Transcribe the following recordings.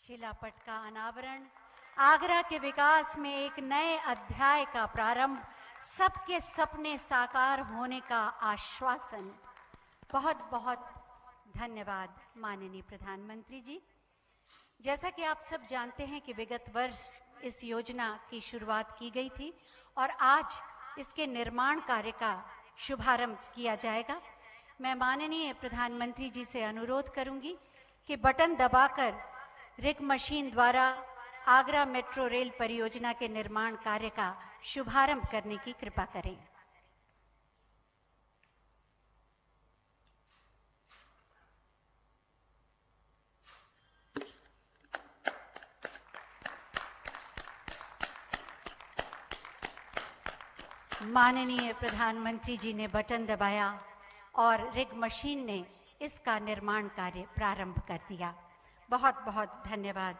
शिलापट का अनावरण, आगरा के विकास में एक नए अध्याय का प्रारंभ, सबके सपने साकार होने का आश्वासन। बहुत बहुत धन्यवाद माननीय प्रधानमंत्री जी। जैसा कि आप सब जानते हैं कि विगत वर्ष इस योजना की शुरुआत की गई थी और आज इसके निर्माण कार्य का शुभारंभ किया जाएगा। मैं माननीय प्रधानमंत्री जी से अनुरोध करूंगी कि बटन दबाकर रिग मशीन द्वारा आगरा मेट्रो रेल परियोजना के निर्माण कार्य का शुभारंभ करने की कृपा करें। माननीय प्रधानमंत्री जी ने बटन दबाया और रिग मशीन ने इसका निर्माण कार्य प्रारंभ कर दिया। बहुत बहुत धन्यवाद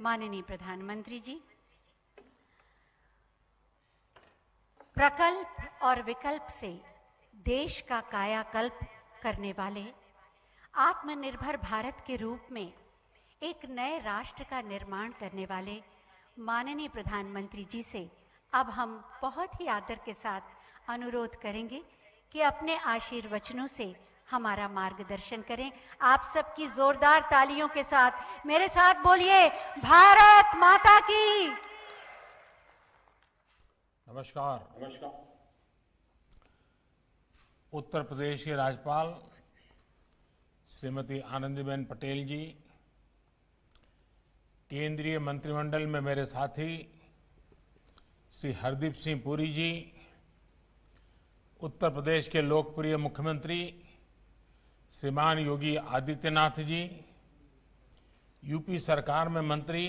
माननीय प्रधानमंत्री जी। प्रकल्प और विकल्प से देश का कायाकल्प करने वाले आत्मनिर्भर भारत के रूप में एक नए राष्ट्र का निर्माण करने वाले माननीय प्रधानमंत्री जी से अब हम बहुत ही आदर के साथ अनुरोध करेंगे कि अपने आशीर्वचनों से हमारा मार्गदर्शन करें। आप सबकी जोरदार तालियों के साथ मेरे साथ बोलिए, भारत माता की। नमस्कार। उत्तर प्रदेश के राज्यपाल श्रीमती आनंदीबेन पटेल जी, केंद्रीय मंत्रिमंडल में मेरे साथी श्री हरदीप सिंह पुरी जी, उत्तर प्रदेश के लोकप्रिय मुख्यमंत्री श्रीमान योगी आदित्यनाथ जी, यूपी सरकार में मंत्री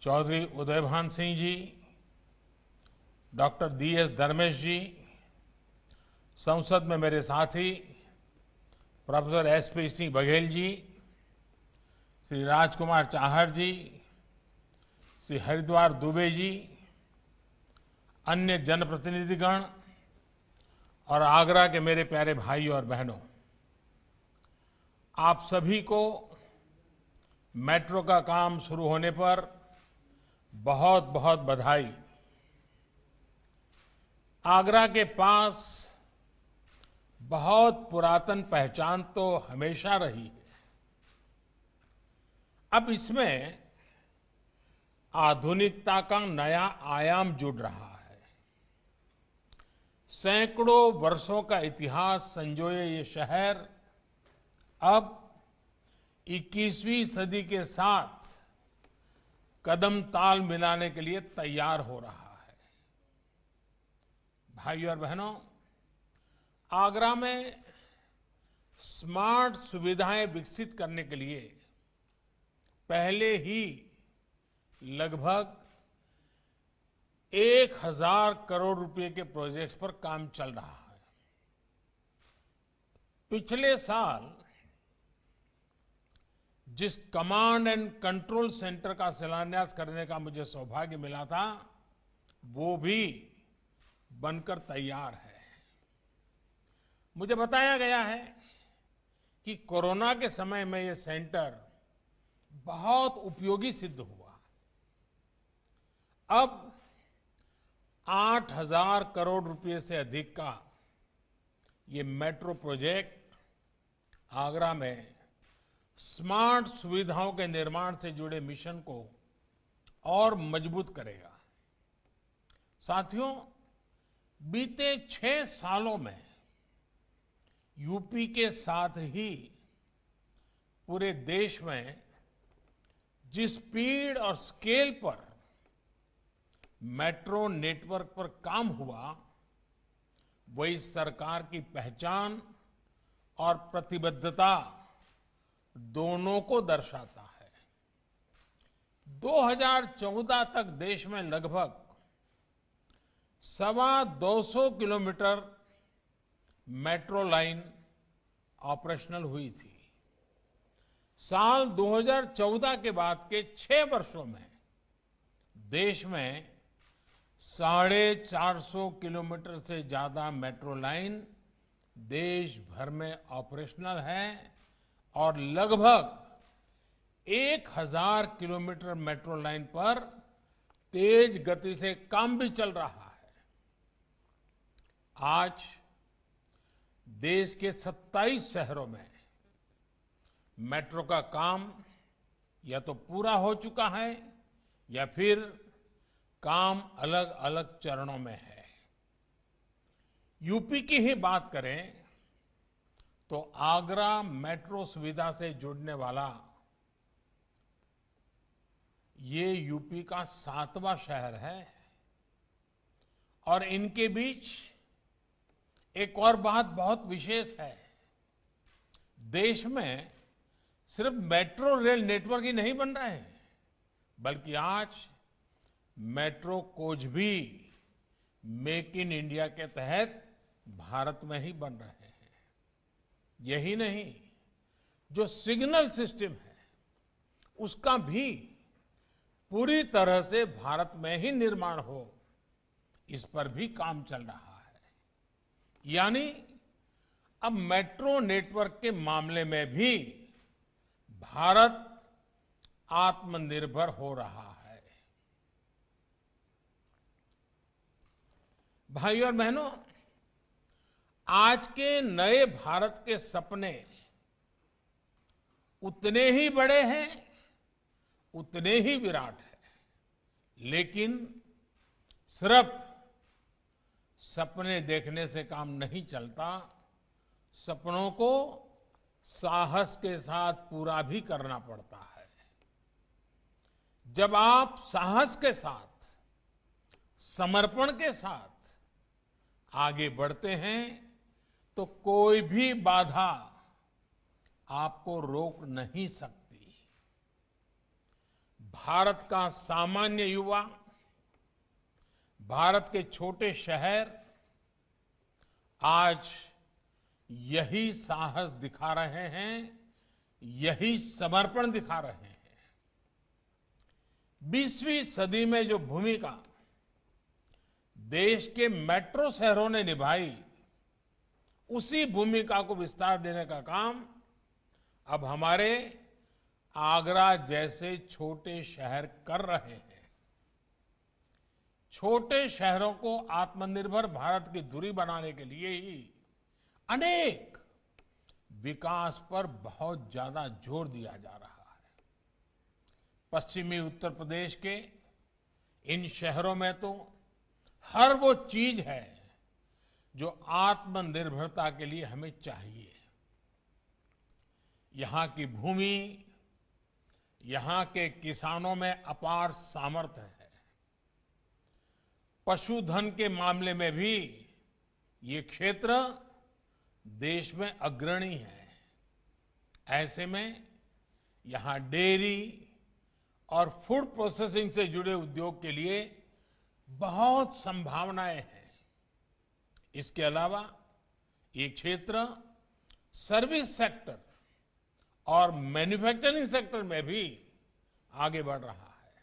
चौधरी उदयभान सिंह जी, डॉक्टर DS धर्मेश जी, संसद में मेरे साथी प्रोफेसर SP सिंह बघेल जी, श्री राजकुमार चाहर जी, श्री हरिद्वार दुबे जी, अन्य जनप्रतिनिधिगण और आगरा के मेरे प्यारे भाई और बहनों, आप सभी को मेट्रो का काम शुरू होने पर बहुत बहुत बधाई। आगरा के पास बहुत पुरातन पहचान तो हमेशा रही है। अब इसमें आधुनिकता का नया आयाम जुड़ रहा है। सैकड़ों वर्षों का इतिहास संजोए ये शहर अब 21वीं सदी के साथ कदम ताल मिलाने के लिए तैयार हो रहा है। भाइयों और बहनों, आगरा में स्मार्ट सुविधाएं विकसित करने के लिए पहले ही लगभग 1000 करोड़ रुपए के प्रोजेक्ट्स पर काम चल रहा है। पिछले साल जिस कमांड एंड कंट्रोल सेंटर का शिलान्यास करने का मुझे सौभाग्य मिला था, वो भी बनकर तैयार है। मुझे बताया गया है कि कोरोना के समय में ये सेंटर बहुत उपयोगी सिद्ध हुआ। अब 8000 करोड़ रुपए से अधिक का ये मेट्रो प्रोजेक्ट आगरा में स्मार्ट सुविधाओं के निर्माण से जुड़े मिशन को और मजबूत करेगा। साथियों, बीते 6 सालों में यूपी के साथ ही पूरे देश में जिस स्पीड और स्केल पर मेट्रो नेटवर्क पर काम हुआ, वही सरकार की पहचान और प्रतिबद्धता दोनों को दर्शाता है। 2014 तक देश में लगभग 225 किलोमीटर मेट्रो लाइन ऑपरेशनल हुई थी। साल 2014 के बाद के 6 वर्षों में देश में 450 किलोमीटर से ज्यादा मेट्रो लाइन देश भर में ऑपरेशनल है और लगभग 1000 किलोमीटर मेट्रो लाइन पर तेज गति से काम भी चल रहा है। आज देश के 27 शहरों में मेट्रो का काम या तो पूरा हो चुका है या फिर काम अलग अलग चरणों में है। यूपी की ही बात करें तो आगरा मेट्रो सुविधा से जुड़ने वाला ये यूपी का 7वां शहर है। और इनके बीच एक और बात बहुत विशेष है। देश में सिर्फ मेट्रो रेल नेटवर्क ही नहीं बन रहे हैं, बल्कि आज मेट्रो कोच भी मेक इन इंडिया के तहत भारत में ही बन रहे हैं। यही नहीं, जो सिग्नल सिस्टम है उसका भी पूरी तरह से भारत में ही निर्माण हो, इस पर भी काम चल रहा है। यानी अब मेट्रो नेटवर्क के मामले में भी भारत आत्मनिर्भर हो रहा है। भाइयों और बहनों, आज के नए भारत के सपने उतने ही बड़े हैं, उतने ही विराट हैं, लेकिन सिर्फ सपने देखने से काम नहीं चलता। सपनों को साहस के साथ पूरा भी करना पड़ता है। जब आप साहस के साथ, समर्पण के साथ आगे बढ़ते हैं तो कोई भी बाधा आपको रोक नहीं सकती। भारत का सामान्य युवा, भारत के छोटे शहर आज यही साहस दिखा रहे हैं, यही समर्पण दिखा रहे हैं। 20वीं सदी में जो भूमिका देश के मेट्रो शहरों ने निभाई, उसी भूमिका को विस्तार देने का काम अब हमारे आगरा जैसे छोटे शहर कर रहे हैं। छोटे शहरों को आत्मनिर्भर भारत की धुरी बनाने के लिए ही अनेक विकास पर बहुत ज्यादा जोर दिया जा रहा है। पश्चिमी उत्तर प्रदेश के इन शहरों में तो हर वो चीज है जो आत्मनिर्भरता के लिए हमें चाहिए। यहां की भूमि, यहां के किसानों में अपार सामर्थ्य है। पशुधन के मामले में भी ये क्षेत्र देश में अग्रणी है। ऐसे में यहां डेयरी और फूड प्रोसेसिंग से जुड़े उद्योग के लिए बहुत संभावनाएं हैं। इसके अलावा ये क्षेत्र सर्विस सेक्टर और मैन्युफैक्चरिंग सेक्टर में भी आगे बढ़ रहा है।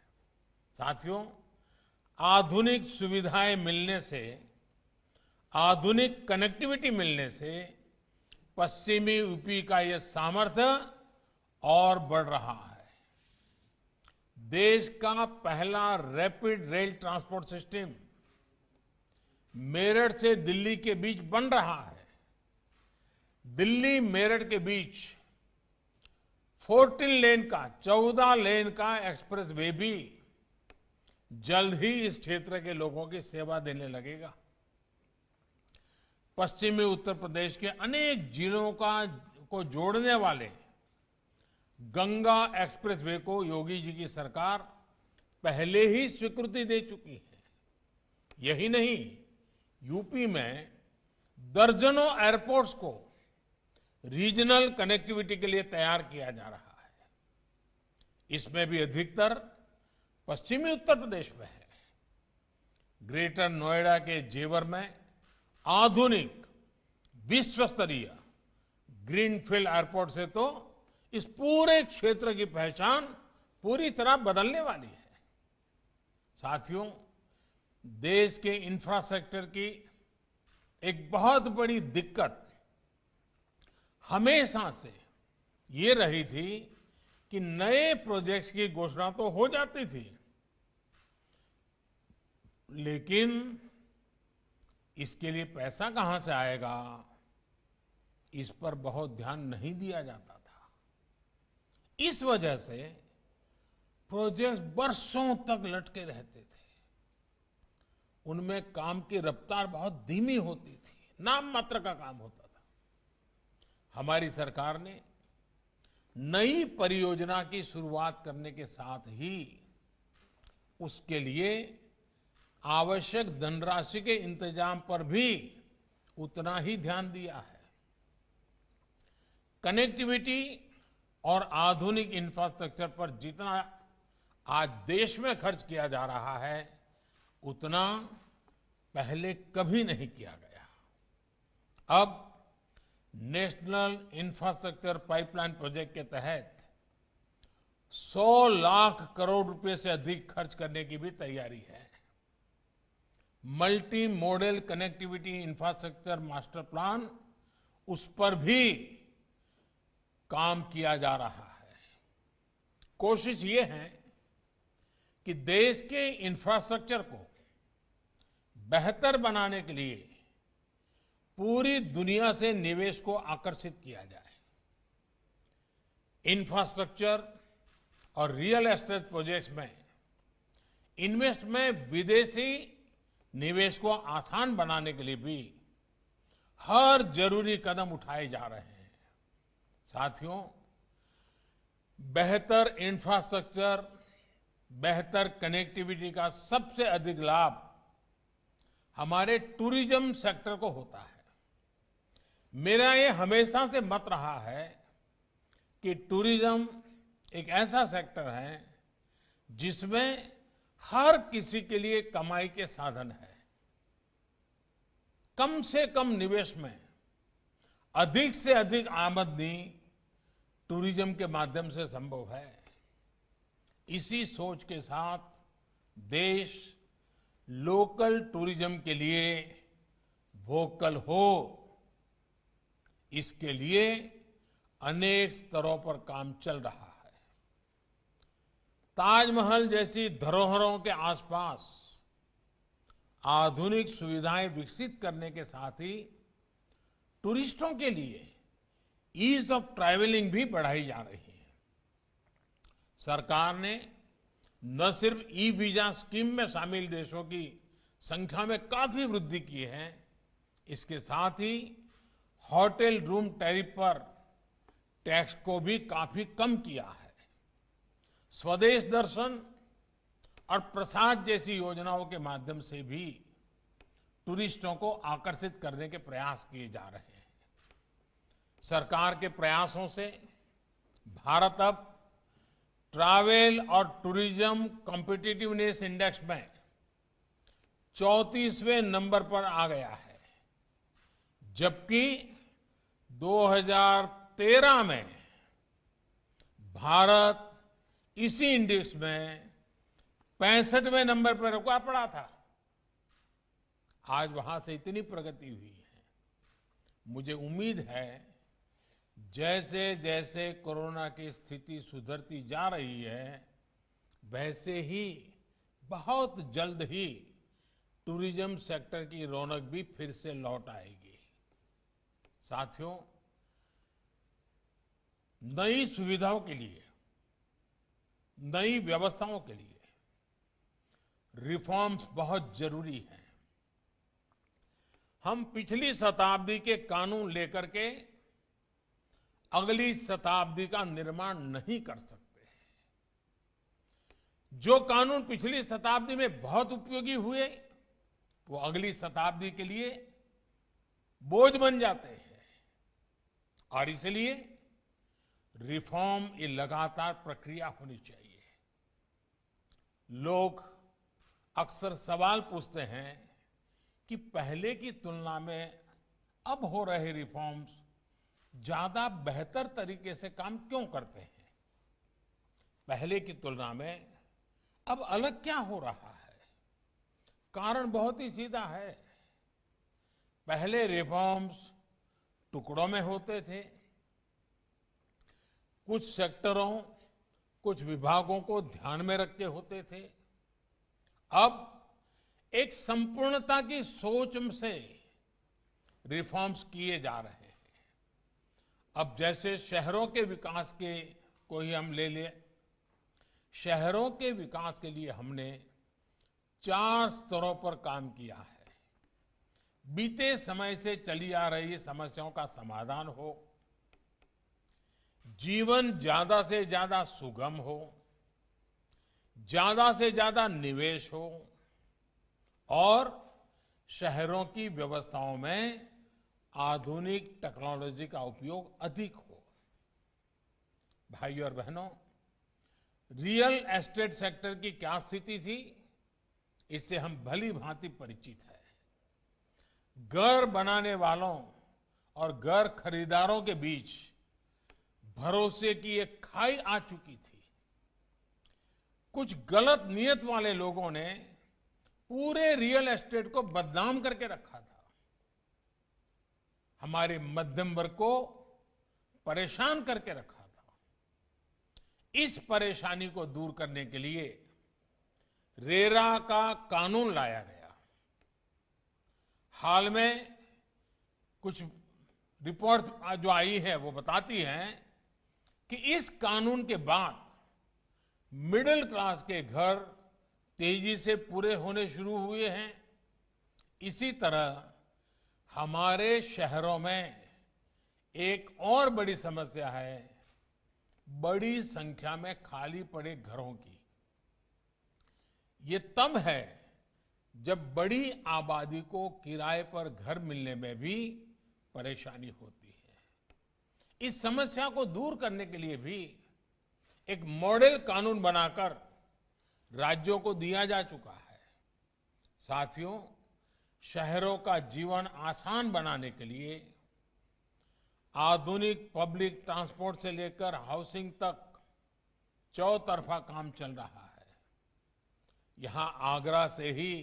साथियों, आधुनिक सुविधाएं मिलने से, आधुनिक कनेक्टिविटी मिलने से पश्चिमी यूपी का ये सामर्थ्य और बढ़ रहा है। देश का पहला rapid rail transport system Meerut से दिल्ली के बीच बन रहा है। दिल्ली मेरठ के बीच 14 लेन का एक्सप्रेस वे भी जल्द ही इस क्षेत्र के लोगों की सेवा देने लगेगा। पश्चिमी उत्तर प्रदेश के अनेक जिलों को जोड़ने वाले गंगा एक्सप्रेस वे को योगी जी की सरकार पहले ही स्वीकृति दे चुकी है। यही नहीं, यूपी में दर्जनों एयरपोर्ट्स को रीजनल कनेक्टिविटी के लिए तैयार किया जा रहा है। इसमें भी अधिकतर पश्चिमी उत्तर प्रदेश में है। ग्रेटर नोएडा के जेवर में आधुनिक विश्व स्तरीय ग्रीनफील्ड एयरपोर्ट से तो इस पूरे क्षेत्र की पहचान पूरी तरह बदलने वाली है। साथियों, देश के इंफ्रास्ट्रक्चर की एक बहुत बड़ी दिक्कत हमेशा से ये रही थी कि नए प्रोजेक्ट्स की घोषणा तो हो जाती थी, लेकिन इसके लिए पैसा कहां से आएगा, इस पर बहुत ध्यान नहीं दिया जाता था। इस वजह से प्रोजेक्ट बरसों तक लटके रहते थे। उनमें काम की रफ्तार बहुत धीमी होती थी, नाम मात्र का काम होता था। हमारी सरकार ने नई परियोजना की शुरुआत करने के साथ ही उसके लिए आवश्यक धनराशि के इंतजाम पर भी उतना ही ध्यान दिया है। कनेक्टिविटी और आधुनिक इंफ्रास्ट्रक्चर पर जितना आज देश में खर्च किया जा रहा है, उतना पहले कभी नहीं किया गया। अब नेशनल इंफ्रास्ट्रक्चर पाइपलाइन प्रोजेक्ट के तहत 100 लाख करोड़ रुपए से अधिक खर्च करने की भी तैयारी है। Multi modal connectivity infrastructure master plan, उस पर भी काम किया जा रहा है। कोशिश ये है कि देश के इंफ्रास्ट्रक्चर को बेहतर बनाने के लिए पूरी दुनिया से निवेश को आकर्षित किया जाए। इंफ्रास्ट्रक्चर और रियल एस्टेट प्रोजेक्ट्स में इन्वेस्ट में विदेशी निवेश को आसान बनाने के लिए भी हर जरूरी कदम उठाए जा रहे हैं। साथियों, बेहतर इंफ्रास्ट्रक्चर, बेहतर कनेक्टिविटी का सबसे अधिक लाभ हमारे टूरिज्म सेक्टर को होता है। मेरा ये हमेशा से मत रहा है कि टूरिज्म एक ऐसा सेक्टर है जिसमें हर किसी के लिए कमाई के साधन है। कम से कम निवेश में अधिक से अधिक आमदनी टूरिज्म के माध्यम से संभव है। इसी सोच के साथ देश लोकल टूरिज्म के लिए वोकल हो, इसके लिए अनेक स्तरों पर काम चल रहा है। ताजमहल जैसी धरोहरों के आसपास आधुनिक सुविधाएं विकसित करने के साथ ही टूरिस्टों के लिए ईज ऑफ ट्रैवलिंग भी बढ़ाई जा रही है। सरकार ने न सिर्फ ई वीजा स्कीम में शामिल देशों की संख्या में काफी वृद्धि की है, इसके साथ ही होटल रूम टैरिफ पर टैक्स को भी काफी कम किया है। स्वदेश दर्शन और प्रसाद जैसी योजनाओं के माध्यम से भी टूरिस्टों को आकर्षित करने के प्रयास किए जा रहे हैं। सरकार के प्रयासों से भारत अब ट्रैवल और टूरिज्म कॉम्पिटिटिवनेस इंडेक्स में 34वें नंबर पर आ गया है, जबकि 2013 में भारत इसी इंडेक्स में 65वें नंबर पर रुका पड़ा था। आज वहां से इतनी प्रगति हुई है। मुझे उम्मीद है जैसे जैसे कोरोना की स्थिति सुधरती जा रही है, वैसे ही बहुत जल्द ही टूरिज्म सेक्टर की रौनक भी फिर से लौट आएगी। साथियों, नई सुविधाओं के लिए, नई व्यवस्थाओं के लिए रिफॉर्म्स बहुत जरूरी हैं। हम पिछली शताब्दी के कानून लेकर के अगली शताब्दी का निर्माण नहीं कर सकते। जो कानून पिछली शताब्दी में बहुत उपयोगी हुए, वो अगली शताब्दी के लिए बोझ बन जाते हैं। और इसलिए रिफॉर्म ये लगातार प्रक्रिया होनी चाहिए। लोग अक्सर सवाल पूछते हैं कि पहले की तुलना में अब हो रहे रिफॉर्म्स ज्यादा बेहतर तरीके से काम क्यों करते हैं? पहले की तुलना में अब अलग क्या हो रहा है? कारण बहुत ही सीधा है। पहले रिफॉर्म्स टुकड़ों में होते थे। कुछ सेक्टरों कुछ विभागों को ध्यान में रख के होते थे। अब एक संपूर्णता की सोच से रिफॉर्म्स किए जा रहे हैं। अब जैसे शहरों के विकास के को ही हम ले लें। शहरों के विकास के लिए हमने 4 स्तरों पर काम किया है। बीते समय से चली आ रही समस्याओं का समाधान हो, जीवन ज्यादा से ज्यादा सुगम हो, ज्यादा से ज्यादा निवेश हो और शहरों की व्यवस्थाओं में आधुनिक टेक्नोलॉजी का उपयोग अधिक हो। भाइयों और बहनों, रियल एस्टेट सेक्टर की क्या स्थिति थी, इससे हम भली भांति परिचित हैं। घर बनाने वालों और घर खरीदारों के बीच भरोसे की एक खाई आ चुकी थी। कुछ गलत नियत वाले लोगों ने पूरे रियल एस्टेट को बदनाम करके रखा था। हमारे मध्यम वर्ग को परेशान करके रखा था। इस परेशानी को दूर करने के लिए रेरा का कानून लाया गया। हाल में कुछ रिपोर्ट जो आई है वो बताती हैं कि इस कानून के बाद मिडिल क्लास के घर तेजी से पूरे होने शुरू हुए हैं। इसी तरह हमारे शहरों में एक और बड़ी समस्या है, बड़ी संख्या में खाली पड़े घरों की। ये तब है जब बड़ी आबादी को किराए पर घर मिलने में भी परेशानी होती है। इस समस्या को दूर करने के लिए भी एक मॉडल कानून बनाकर राज्यों को दिया जा चुका है। साथियों, शहरों का जीवन आसान बनाने के लिए आधुनिक पब्लिक ट्रांसपोर्ट से लेकर हाउसिंग तक चौतरफा काम चल रहा है। यहां आगरा से ही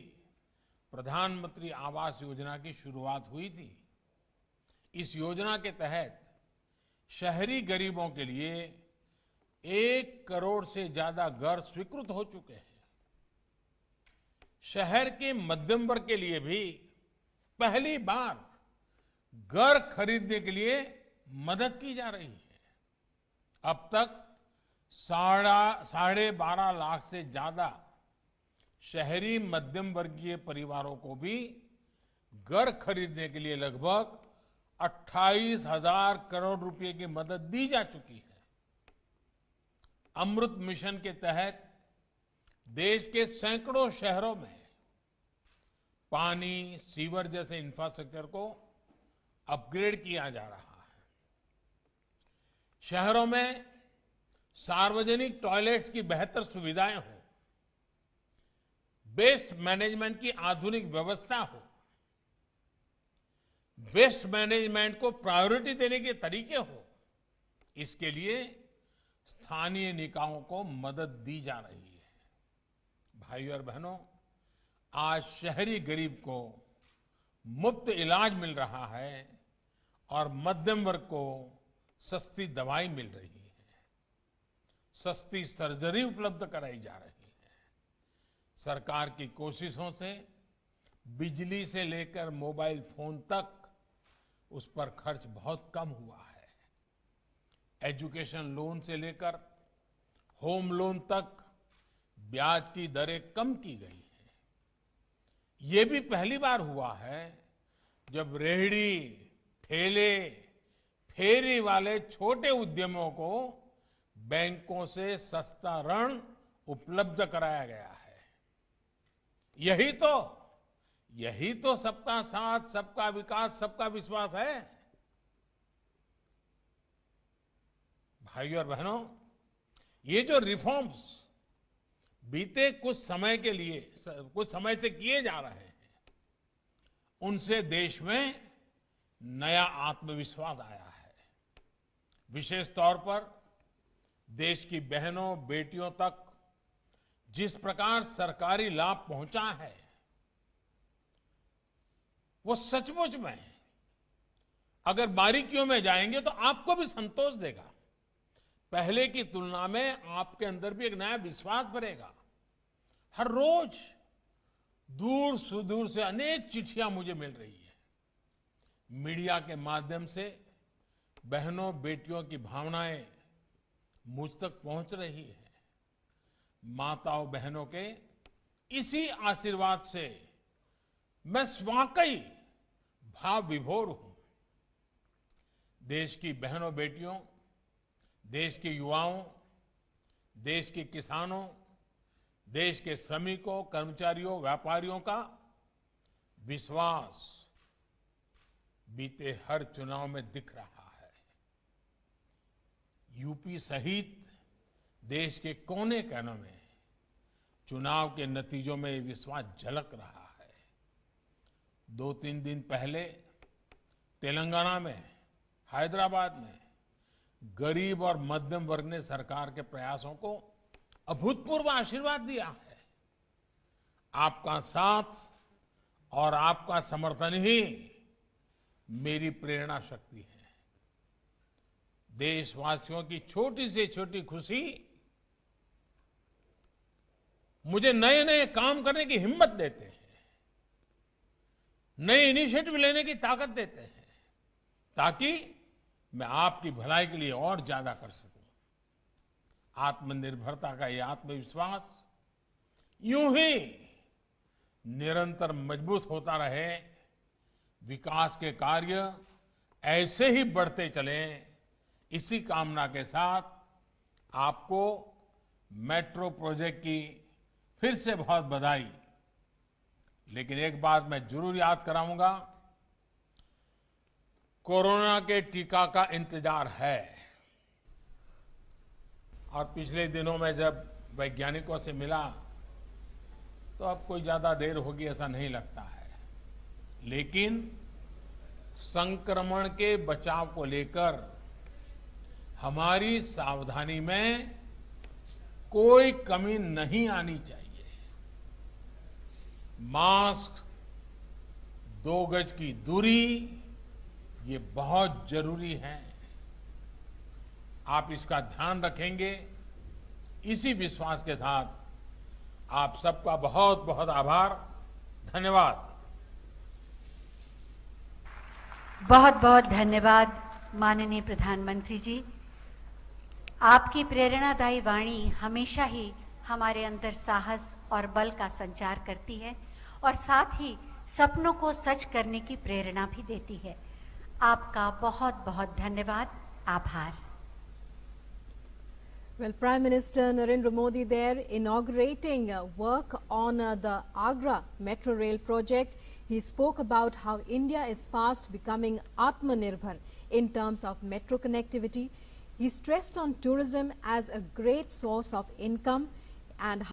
प्रधानमंत्री आवास योजना की शुरुआत हुई थी। इस योजना के तहत शहरी गरीबों के लिए 1 करोड़ से ज्यादा घर स्वीकृत हो चुके हैं। शहर के मध्यम वर्ग के लिए भी पहली बार घर खरीदने के लिए मदद की जा रही है। अब तक 12.5 लाख से ज्यादा शहरी मध्यम वर्गीय परिवारों को भी घर खरीदने के लिए लगभग 28,000 करोड़ रुपए की मदद दी जा चुकी है। अमृत मिशन के तहत देश के सैकड़ों शहरों में पानी, सीवर जैसे इंफ्रास्ट्रक्चर को अपग्रेड किया जा रहा है। शहरों में सार्वजनिक टॉयलेट्स की बेहतर सुविधाएं हो, वेस्ट मैनेजमेंट की आधुनिक व्यवस्था हो, वेस्ट मैनेजमेंट को प्रायोरिटी देने के तरीके हो, इसके लिए स्थानीय निकायों को मदद दी जा रही है। भाइयों और बहनों, आज शहरी गरीब को मुफ्त इलाज मिल रहा है और मध्यम वर्ग को सस्ती दवाई मिल रही है, सस्ती सर्जरी उपलब्ध कराई जा रही है। सरकार की कोशिशों से बिजली से लेकर मोबाइल फोन तक उस पर खर्च बहुत कम हुआ है। एजुकेशन लोन से लेकर होम लोन तक ब्याज की दरें कम की गई है। ये भी पहली बार हुआ है जब रेहड़ी, ठेले, फेरी वाले छोटे उद्यमों को बैंकों से सस्ता ऋण उपलब्ध कराया गया है। यही तो सबका साथ, सबका विकास, सबका विश्वास है। भाइयों और बहनों, ये जो रिफॉर्म्स बीते कुछ समय से किए जा रहे हैं, उनसे देश में नया आत्मविश्वास आया है। विशेष तौर पर देश की बहनों, बेटियों तक जिस प्रकार सरकारी लाभ पहुंचा है, वो सचमुच में अगर बारीकियों में जाएंगे तो आपको भी संतोष देगा। पहले की तुलना में आपके अंदर भी एक नया विश्वास भरेगा। हर रोज दूर सुदूर से अनेक चिट्ठियां मुझे मिल रही है। मीडिया के माध्यम से बहनों बेटियों की भावनाएं मुझ तक पहुंच रही है। माताओं बहनों के इसी आशीर्वाद से मैं वाकई भाव विभोर हूं। देश की बहनों बेटियों, देश के युवाओं, देश के किसानों, देश के श्रमिकों, कर्मचारियों, व्यापारियों का विश्वास बीते हर चुनाव में दिख रहा है। यूपी सहित देश के कोने-कोने में चुनाव के नतीजों में ये विश्वास झलक रहा है। 2-3 दिन पहले तेलंगाना में, हैदराबाद में गरीब और मध्यम वर्ग ने सरकार के प्रयासों को अभूतपूर्व आशीर्वाद दिया है। आपका साथ और आपका समर्थन ही मेरी प्रेरणा शक्ति है। देशवासियों की छोटी से छोटी खुशी मुझे नए नए काम करने की हिम्मत देते हैं, नए इनिशिएटिव लेने की ताकत देते हैं, ताकि मैं आपकी भलाई के लिए और ज्यादा कर सकूं। आत्मनिर्भरता का ये आत्मविश्वास यूं ही निरंतर मजबूत होता रहे, विकास के कार्य ऐसे ही बढ़ते चलें, इसी कामना के साथ आपको मेट्रो प्रोजेक्ट की फिर से बहुत बधाई। लेकिन एक बात मैं जरूर याद कराऊंगा, कोरोना के टीका का इंतजार है। और पिछले दिनों में जब वैज्ञानिकों से मिला तो अब कोई ज्यादा देर होगी ऐसा नहीं लगता है। लेकिन संक्रमण के बचाव को लेकर हमारी सावधानी में कोई कमी नहीं आनी चाहिए। मास्क, 2 गज की दूरी, ये बहुत जरूरी है। आप इसका ध्यान रखेंगे, इसी विश्वास के साथ आप सबका बहुत बहुत आभार, धन्यवाद। बहुत बहुत धन्यवाद माननीय प्रधानमंत्री जी। आपकी प्रेरणादायी वाणी हमेशा ही हमारे अंदर साहस और बल का संचार करती है और साथ ही सपनों को सच करने की प्रेरणा भी देती है। आपका बहुत बहुत धन्यवाद, आभार। Well, Prime Minister Narendra Modi there inaugurating work on the Agra Metro Rail project. He spoke about how India is fast becoming Atmanirbhar in terms of metro connectivity. He stressed on tourism as a great source of income and